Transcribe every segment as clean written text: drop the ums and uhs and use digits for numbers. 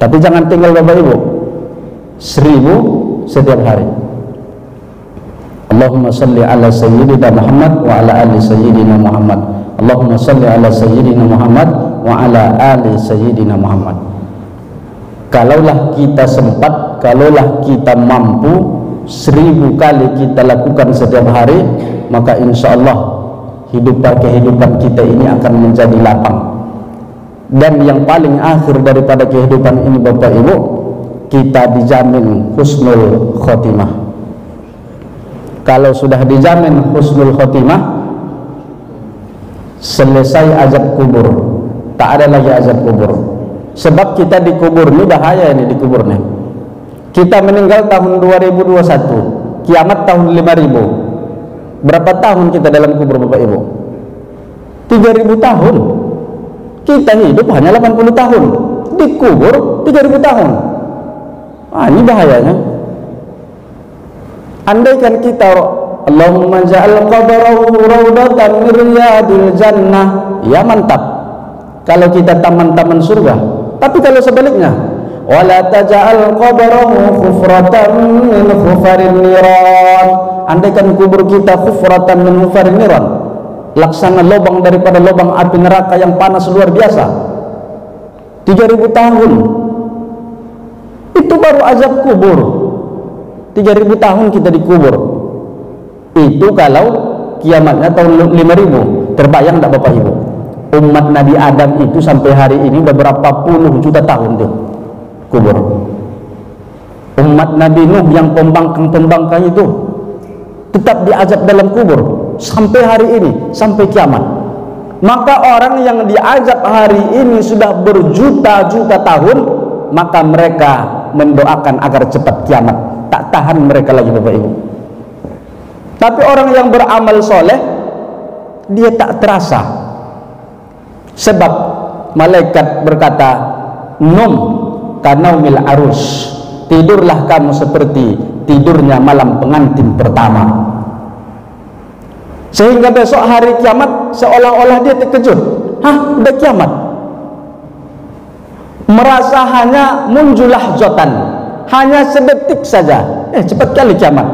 Tapi jangan tinggal Bapak Ibu 1000 setiap hari. Allahumma salli ala sayyidina Muhammad wa ala ali sayyidina Muhammad. Allahumma salli ala sayyidina Muhammad wa ala ali sayyidina Muhammad. Kalaulah kita sempat, kalaulah kita mampu 1000 kali kita lakukan setiap hari, maka insya Allah kehidupan kita ini akan menjadi lapang. Dan yang paling akhir daripada kehidupan ini Bapak Ibu, kita dijamin husnul khotimah. Kalau sudah dijamin husnul khotimah, selesai azab kubur, tak ada lagi azab kubur. Sebab kita dikubur ini bahaya, ini dikubur nih. Kita meninggal tahun 2021, kiamat tahun 5000. Berapa tahun kita dalam kubur Bapak Ibu? 3000 tahun. Kita hidup hanya 80 tahun, dikubur 3000 tahun. Ini bahayanya. Andaikan kita Allahumma ja'al qabrahu raudatan min riyadil jannah, ya mantap kalau kita taman-taman surga. Tapi kalau sebaliknya, wala taj'al qabrahu khufratan min khufarin niran, andaikan kubur kita khufratan min khufarin niran, laksana lubang daripada lubang api neraka yang panas luar biasa, 3000 tahun, itu baru azab kubur. 3000 tahun kita dikubur. Itu kalau kiamatnya tahun 5000. Terbayang tak Bapak Ibu? Umat Nabi Adam itu sampai hari ini udah berapa puluh juta tahun tuh kubur. Umat Nabi Nuh yang pembangkang itu tetap diazab dalam kubur sampai hari ini, sampai kiamat. Maka orang yang diazab hari ini sudah berjuta-juta tahun, maka mereka mendoakan agar cepat kiamat. Tak tahan mereka lagi Bapak Ibu. Tapi orang yang beramal soleh, dia tak terasa. Sebab malaikat berkata, num kanaumil arus, tidurlah kamu seperti tidurnya malam pengantin pertama. Sehingga besok hari kiamat seolah-olah dia terkejut. Hah, udah kiamat? Merasa hanya munjulah jotan, hanya sedetik saja. Cepat kali kiamat.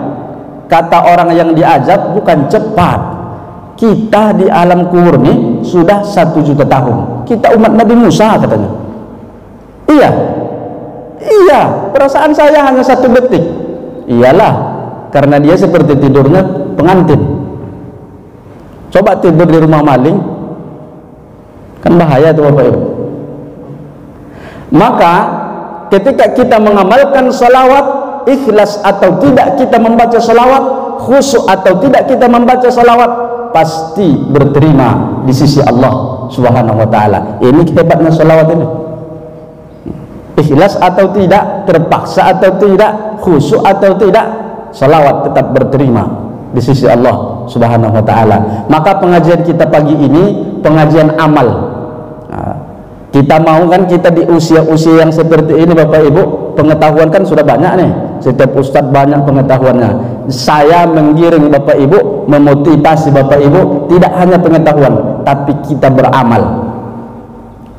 Kata orang yang diazab, bukan cepat. Kita di alam kubur ini sudah 1 juta tahun. Kita umat Nabi Musa katanya. Iya, perasaan saya hanya 1 detik. Iyalah, karena dia seperti tidurnya pengantin. Coba tidur di rumah maling, kan bahaya tuh Bapak Ibu. Maka ketika kita mengamalkan salawat, ikhlas atau tidak kita membaca salawat, khusyuk atau tidak kita membaca salawat, pasti berterima di sisi Allah Subhanahu wa ta'ala. Ini hebatnya salawat ini. Ikhlas atau tidak, terpaksa atau tidak, khusyuk atau tidak, salawat tetap berterima di sisi Allah Subhanahu wa ta'ala. Maka pengajian kita pagi ini pengajian amal. Kita mau kan kita di usia-usia yang seperti ini Bapak Ibu, pengetahuan kan sudah banyak nih. Setiap ustadz banyak pengetahuannya. Saya menggiring Bapak Ibu, memotivasi Bapak Ibu, tidak hanya pengetahuan, tapi kita beramal.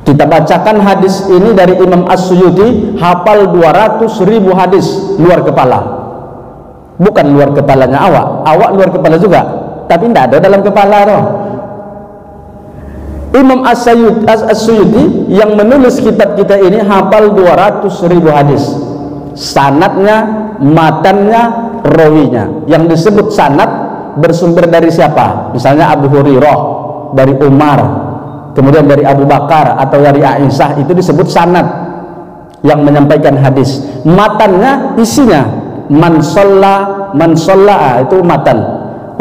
Kita bacakan hadis ini dari Imam As-Suyuti, hafal 200.000 hadis luar kepala. Bukan luar kepalanya awak luar kepala juga, tapi tidak ada dalam kepala loh. Imam As-Suyuti yang menulis kitab kita ini hafal 200.000 hadis. Sanadnya, matannya, rawinya. Yang disebut sanad bersumber dari siapa? Misalnya Abu Hurairah, dari Umar, kemudian dari Abu Bakar atau dari Aisyah, itu disebut sanad yang menyampaikan hadis. Matannya, isinya man sholla, itu matan.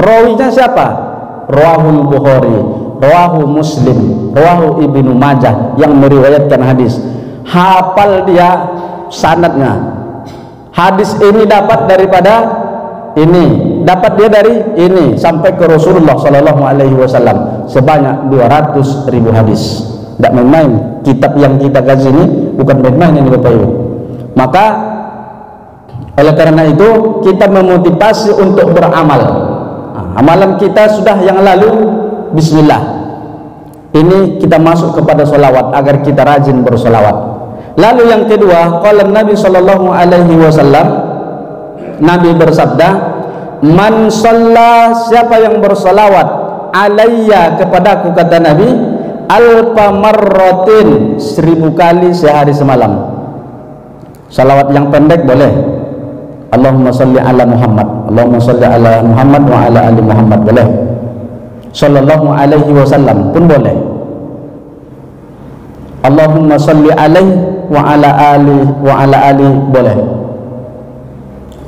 Rawinya siapa? Rawahul Bukhari, rawahu Muslim, rawahu Ibnu Majah, yang meriwayatkan hadis. Hafal dia sanadnya. Hadis ini dapat daripada ini, dapat dia dari ini sampai ke Rasulullah Sallallahu Alaihi Wasallam sebanyak 200.000 hadis. Tidak main-main. Kitab yang kita kaji ini bukan main-main ini Bapak Ibu. Maka oleh karena itu kita memotivasi untuk beramal. Amalan kita sudah yang lalu, bismillah. Ini kita masuk kepada sholawat agar kita rajin bersolawat. Lalu yang kedua, qala Nabi sallallahu alaihi wasallam, Nabi bersabda, man shalla, siapa yang bersalawat alayya kepadaku, kata Nabi, alfa marratin, 1000 kali sehari semalam. Salawat yang pendek boleh, Allahumma sholli ala Muhammad, Allahumma sholli ala Muhammad wa ala ali Muhammad boleh, sallallahu alaihi wasallam pun boleh, Allahumma sholli alaihi wa ala ali boleh,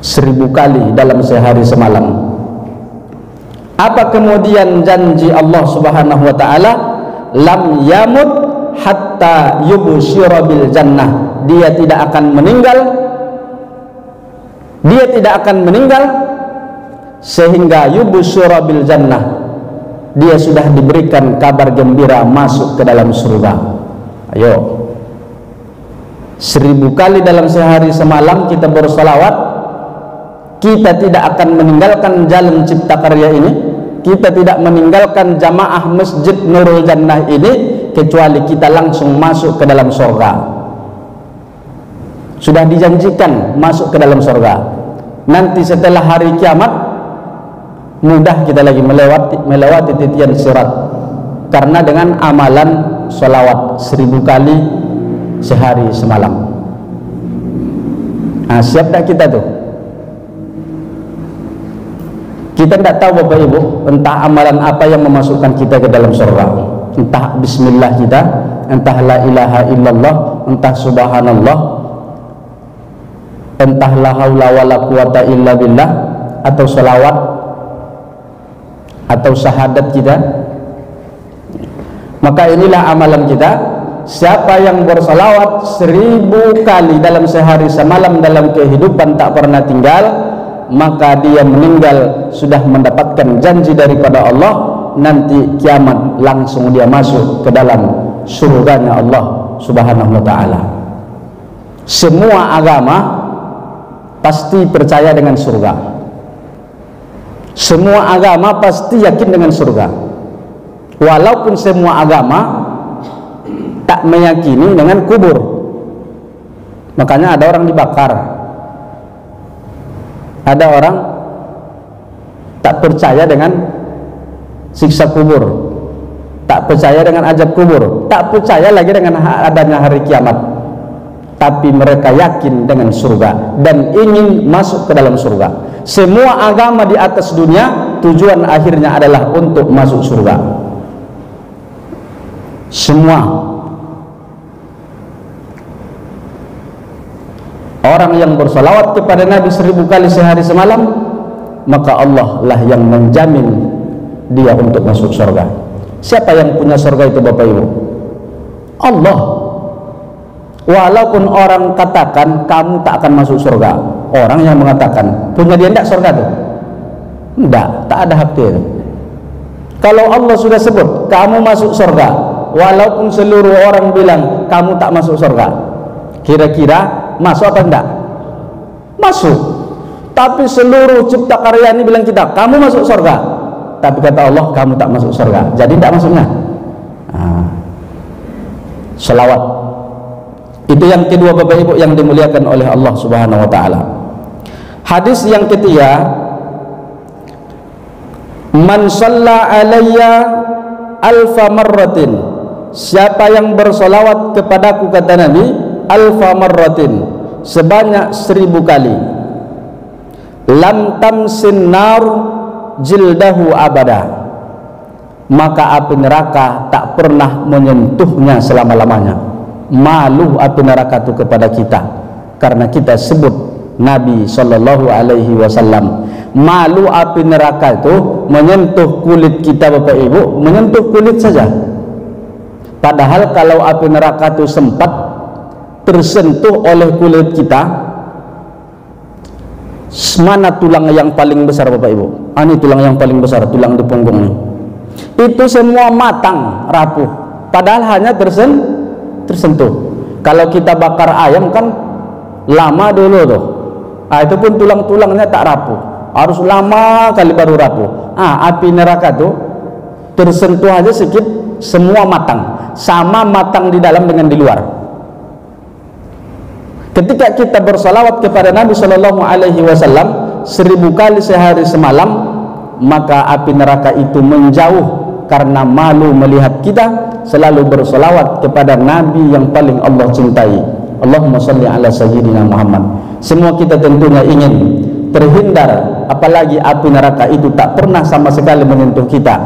1000 kali dalam sehari semalam. Apa kemudian janji Allah subhanahu wa ta'ala? Lam yamut hatta yubsyira bil jannah, dia tidak akan meninggal sehingga yubsyira bil jannah, dia sudah diberikan kabar gembira masuk ke dalam surga. Ayo, 1000 kali dalam sehari semalam kita bersalawat, kita tidak akan meninggalkan jalan cipta karya ini, kita tidak meninggalkan jamaah Masjid Nurul Jannah ini, kecuali kita langsung masuk ke dalam surga. Sudah dijanjikan masuk ke dalam surga. Nanti setelah hari kiamat mudah kita lagi melewati titian sirat, karena dengan amalan salawat 1000 kali sehari semalam. Nah, siap tak kita tuh? Kita tidak tahu Bapak Ibu, entah amalan apa yang memasukkan kita ke dalam surga. Entah bismillah kita, entah la ilaha illallah, entah subhanallah, entah la haula wala quwata illa billah, atau salawat, atau syahadat kita. Maka inilah amalan kita. Siapa yang bersalawat 1000 kali dalam sehari semalam dalam kehidupan tak pernah tinggal, maka dia meninggal sudah mendapatkan janji daripada Allah, nanti kiamat langsung dia masuk ke dalam surganya Allah subhanahu wa ta'ala. Semua agama pasti percaya dengan surga, semua agama pasti yakin dengan surga, walaupun semua agama tak meyakini dengan kubur. Makanya ada orang dibakar, ada orang tak percaya dengan siksa kubur, tak percaya dengan azab kubur, tak percaya lagi dengan adanya hari kiamat, tapi mereka yakin dengan surga dan ingin masuk ke dalam surga. Semua agama di atas dunia tujuan akhirnya adalah untuk masuk surga. Semua orang yang bersalawat kepada Nabi 1000 kali sehari semalam, maka Allah lah yang menjamin dia untuk masuk surga. Siapa yang punya surga itu Bapak Ibu? Allah. Walaupun orang katakan kamu tak akan masuk surga, orang yang mengatakan punya dia tidak surga itu? Tidak, tak ada hak itu. Kalau Allah sudah sebut kamu masuk surga, walaupun seluruh orang bilang kamu tak masuk surga, kira-kira masuk apa enggak? Masuk. Tapi seluruh cipta karya ini bilang kita kamu masuk surga, tapi kata Allah kamu tak masuk surga, jadi tidak masuknya. Selawat itu yang kedua Bapak Ibu yang dimuliakan oleh Allah subhanahu wa ta'ala. Hadis yang ketiga, man shalla alayya alfa marratin, siapa yang bersolawat kepadaku, kata Nabi, alfa marratin, sebanyak 1000 kali, lam tamsin nar jildahu abada, maka api neraka tak pernah menyentuhnya selama-lamanya. Malu api neraka itu kepada kita karena kita sebut Nabi sallallahu alaihi wasallam. Malu api neraka itu menyentuh kulit kita Bapak Ibu, menyentuh kulit saja. Padahal kalau api neraka itu sempat tersentuh oleh kulit kita, mana tulang yang paling besar Bapak Ibu? Ini tulang yang paling besar, tulang di punggung ini. Itu semua matang, rapuh. Padahal hanya tersentuh. Kalau kita bakar ayam kan lama dulu tuh. Itu pun tulang-tulangnya tak rapuh. Harus lama kali baru rapuh. Api neraka tuh tersentuh aja sedikit semua matang. Sama matang di dalam dengan di luar. Ketika kita bersalawat kepada Nabi Shallallahu Alaihi Wasallam 1000 kali sehari semalam, maka api neraka itu menjauh karena malu melihat kita selalu bersalawat kepada Nabi yang paling Allah cintai. Allahumma salli ala sayyidina Muhammad. Semua kita tentunya ingin terhindar, apalagi api neraka itu tak pernah sama sekali menyentuh kita,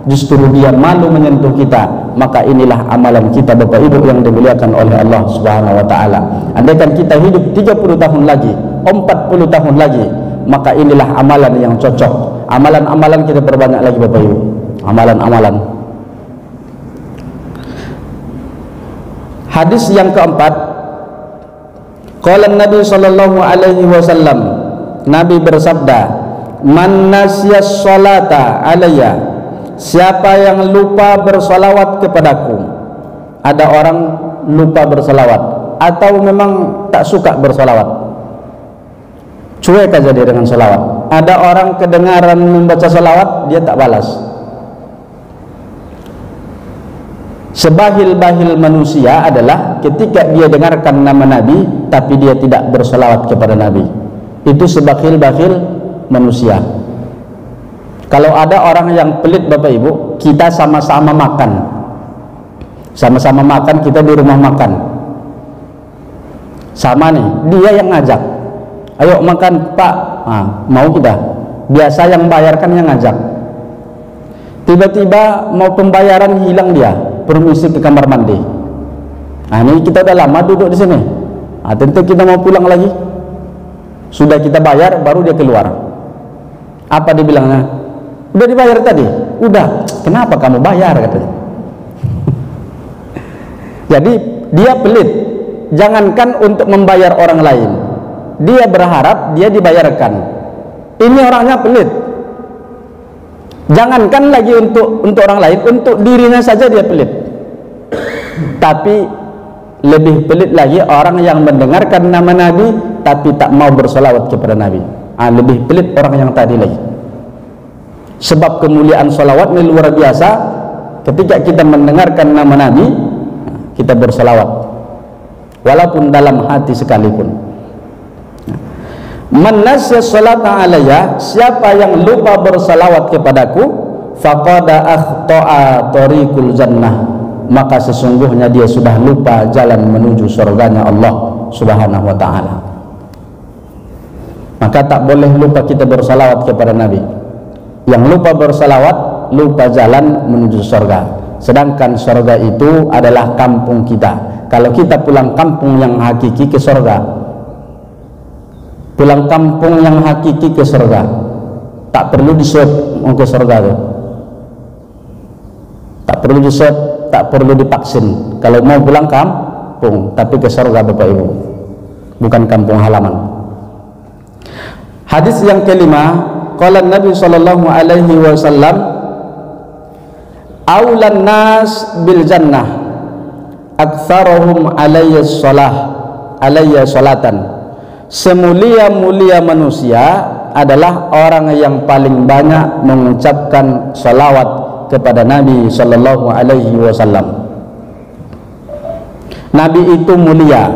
justru dia malu menyentuh kita. Maka inilah amalan kita Bapak Ibu yang dimuliakan oleh Allah Subhanahu wa taala. Andaikan kita hidup 30 tahun lagi, 40 tahun lagi, maka inilah amalan yang cocok. Amalan-amalan kita perbanyak lagi Bapak Ibu. Amalan-amalan. Hadis yang keempat, qala Nabi sallallahu alaihi wasallam, Nabi bersabda, man nasyas salata alayya, siapa yang lupa bersalawat kepadaku. Ada orang lupa bersalawat atau memang tak suka bersalawat, cuek aja dia dengan salawat. Ada orang kedengaran membaca salawat, dia tak balas. Sebahil-bahil manusia adalah ketika dia dengarkan nama Nabi tapi dia tidak bersalawat kepada Nabi. Itu sebahil-bahil manusia. Kalau ada orang yang pelit Bapak Ibu, kita sama-sama makan, sama-sama makan, kita di rumah makan sama nih, dia yang ngajak, ayo makan Pak, mau kita, biasa yang bayarkan yang ngajak. Tiba-tiba mau pembayaran hilang, dia permisi ke kamar mandi. Ini kita udah lama duduk di sini, tentu kita mau pulang lagi, sudah kita bayar baru dia keluar. Apa dibilangnya? Udah dibayar tadi? Udah. Kenapa kamu bayar, katanya. Jadi dia pelit. Jangankan untuk membayar orang lain, dia berharap dia dibayarkan. Ini orangnya pelit. Jangankan lagi untuk orang lain, untuk dirinya saja dia pelit. Tapi lebih pelit lagi orang yang mendengarkan nama Nabi tapi tak mau bersolawat kepada Nabi. Lebih pelit orang yang tadi lagi. Sebab kemuliaan salawat ini luar biasa. Ketika kita mendengarkan nama Nabi, kita bersalawat walaupun dalam hati sekalipun. Man nasya salata alayya, siapa yang lupa bersalawat kepadaku, faqad akhta'a tariqul jannah, maka sesungguhnya dia sudah lupa jalan menuju surganya Allah Subhanahu wa taala. Maka tak boleh lupa kita bersalawat kepada Nabi. Yang lupa bersalawat, lupa jalan menuju surga. Sedangkan surga itu adalah kampung kita. Kalau kita pulang kampung yang hakiki ke surga, pulang kampung yang hakiki ke surga, tak perlu diswab mau ke surga tuh. Tak perlu diswab, tak perlu divaksin. Kalau mau pulang kampung, tapi ke surga Bapak Ibu, bukan kampung halaman. Hadis yang kelima, qala Nabi sallallahu alaihi wasallam, aulan nas bil jannah aktsaruhum alayya salatan. Semulia-mulia manusia adalah orang yang paling banyak mengucapkan salawat kepada Nabi sallallahu alaihi wasallam. Nabi itu mulia,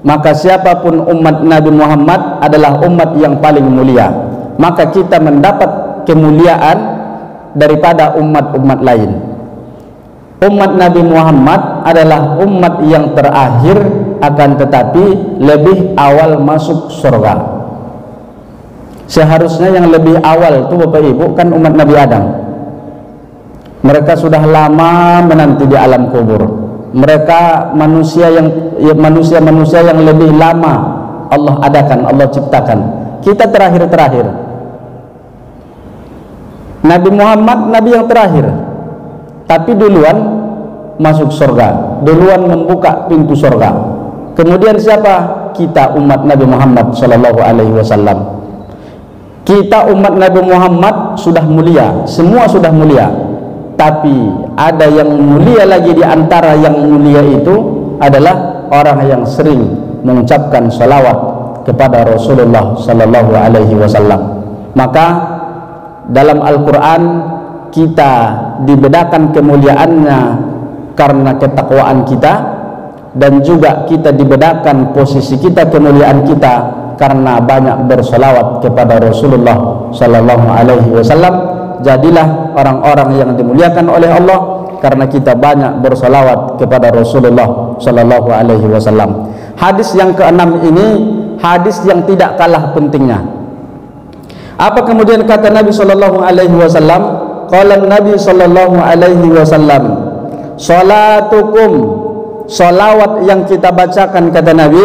maka siapapun umat Nabi Muhammad adalah umat yang paling mulia. Maka kita mendapat kemuliaan daripada umat-umat lain. Umat Nabi Muhammad adalah umat yang terakhir, akan tetapi lebih awal masuk surga. Seharusnya yang lebih awal itu Bapak Ibu kan umat Nabi Adam. Mereka sudah lama menanti di alam kubur. Mereka manusia yang lebih lama Allah adakan, Allah ciptakan. Kita terakhir-terakhir. Nabi Muhammad Nabi yang terakhir, tapi duluan masuk surga, duluan membuka pintu surga. Kemudian siapa? Kita umat Nabi Muhammad sallallahu alaihi wasallam. Kita umat Nabi Muhammad sudah mulia, semua sudah mulia. Tapi ada yang mulia lagi, di antara yang mulia itu adalah orang yang sering mengucapkan salawat kepada Rasulullah sallallahu alaihi wasallam. Maka dalam Al-Quran kita dibedakan kemuliaannya karena ketakwaan kita, dan juga kita dibedakan posisi kita, kemuliaan kita karena banyak bersolawat kepada Rasulullah sallallahu alaihi wasallam. Jadilah orang-orang yang dimuliakan oleh Allah karena kita banyak bersolawat kepada Rasulullah sallallahu alaihi wasallam. Hadis yang keenam ini hadis yang tidak kalah pentingnya. Apa kemudian kata Nabi sallallahu alaihi wasallam? Qala Nabi sallallahu alaihi wasallam, salatukum, salawat yang kita bacakan, kata Nabi,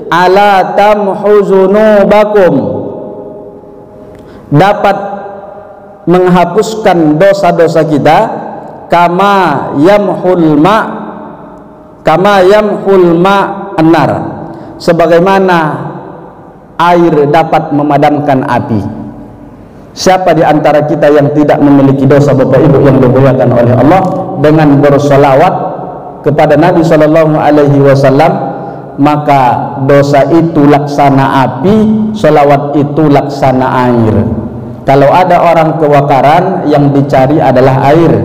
ala tamhuzunubakum, dapat menghapuskan dosa-dosa kita, kama yamhul ma an-nar, sebagaimana air dapat memadamkan api. Siapa di antara kita yang tidak memiliki dosa, Bapak Ibu yang dimuliakan oleh Allah, dengan bersolawat kepada Nabi sallallahu alaihi wasallam, maka dosa itu laksana api, solawat itu laksana air. Kalau ada orang kebakaran, yang dicari adalah air,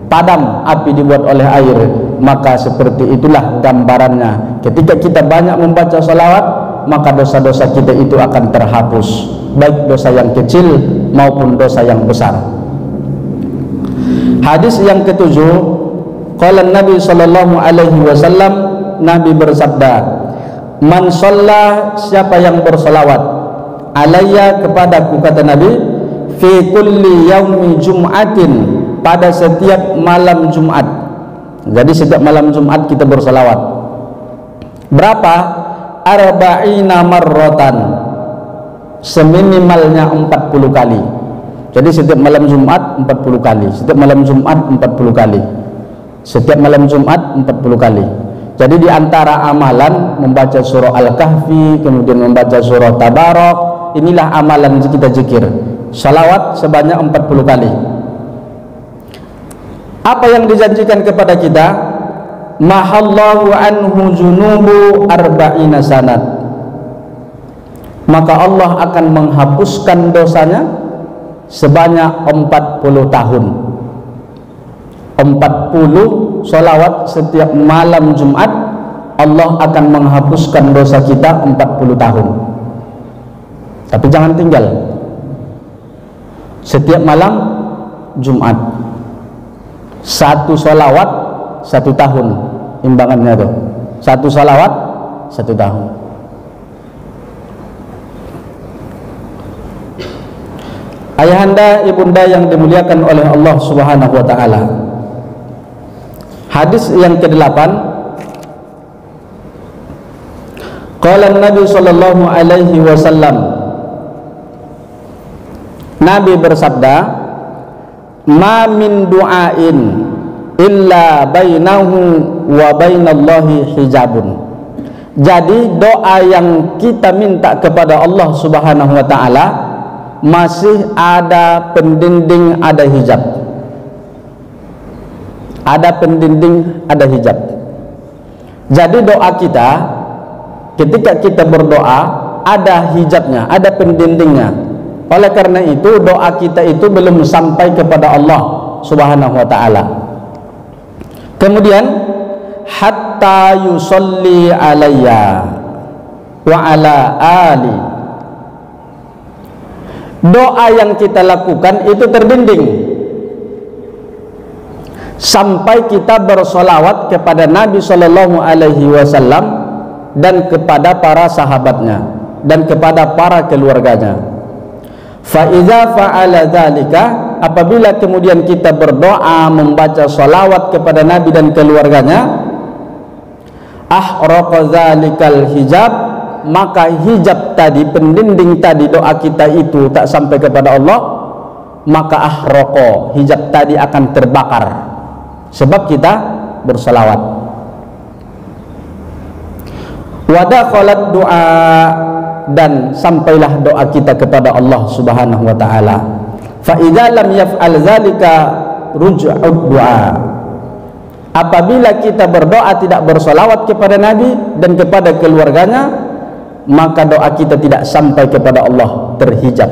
padam api dibuat oleh air, maka seperti itulah gambarannya. Ketika kita banyak membaca solawat, maka dosa-dosa kita itu akan terhapus, baik dosa yang kecil maupun dosa yang besar. Hadis yang ketujuh, qala Nabi sallallahu alaihi wasallam, Nabi bersabda, man shalla, siapa yang bersolawat, alayya, kepadaku, kata Nabi, fi kulli yaumi jum'atin, pada setiap malam Jumat. Jadi setiap malam Jumat kita bersolawat. Berapa? Arba'ina marratan, seminimalnya 40 kali. Jadi setiap malam Jumat 40 kali, setiap malam Jumat 40 kali, setiap malam Jumat 40 kali. Jadi di antara amalan membaca surah Al-Kahfi, kemudian membaca surah Tabarak, inilah amalan kita zikir. Salawat sebanyak 40 kali. Apa yang dijanjikan kepada kita? Mahallahu anhu junubu arba'ina sanat, maka Allah akan menghapuskan dosanya sebanyak 40 tahun. 40 salawat setiap malam Jumat, Allah akan menghapuskan dosa kita 40 tahun. Tapi jangan tinggal. Setiap malam Jumat, satu salawat 1 tahun, imbangannya tuh, satu salawat 1 tahun. Ayahanda, ibunda yang dimuliakan oleh Allah Subhanahu wa taala. Hadis yang ke-8, qala Nabi sallallahu alaihi wasallam, Nabi bersabda, ma min du'ain illa bainahu wa bainallahi hijabun. Jadi doa yang kita minta kepada Allah Subhanahu wa taala masih ada pendinding, ada hijab. Ada pendinding, ada hijab. Jadi doa kita, ketika kita berdoa, ada hijabnya, ada pendindingnya. Oleh karena itu doa kita itu belum sampai kepada Allah Subhanahu wa taala. Kemudian hatta yusolli alayya wa ala ali, doa yang kita lakukan itu terdinding sampai kita bersolawat kepada Nabi Shallallahu Alaihi Wasallam dan kepada para sahabatnya dan kepada para keluarganya. Fa iza fa'ala dzalika, apabila kemudian kita berdoa membaca salawat kepada Nabi dan keluarganya, ahraqa dzalikal hijab, maka hijab tadi, pendinding tadi doa kita itu tak sampai kepada Allah, maka ahraqa, hijab tadi akan terbakar sebab kita bersalawat. Wa dakhalat du'a, dan sampailah doa kita kepada Allah Subhanahu wa taala. Fa idza lam yaf'al dzalika ruj'ud du'a, apabila kita berdoa tidak bersolawat kepada Nabi dan kepada keluarganya, maka doa kita tidak sampai kepada Allah, terhijab.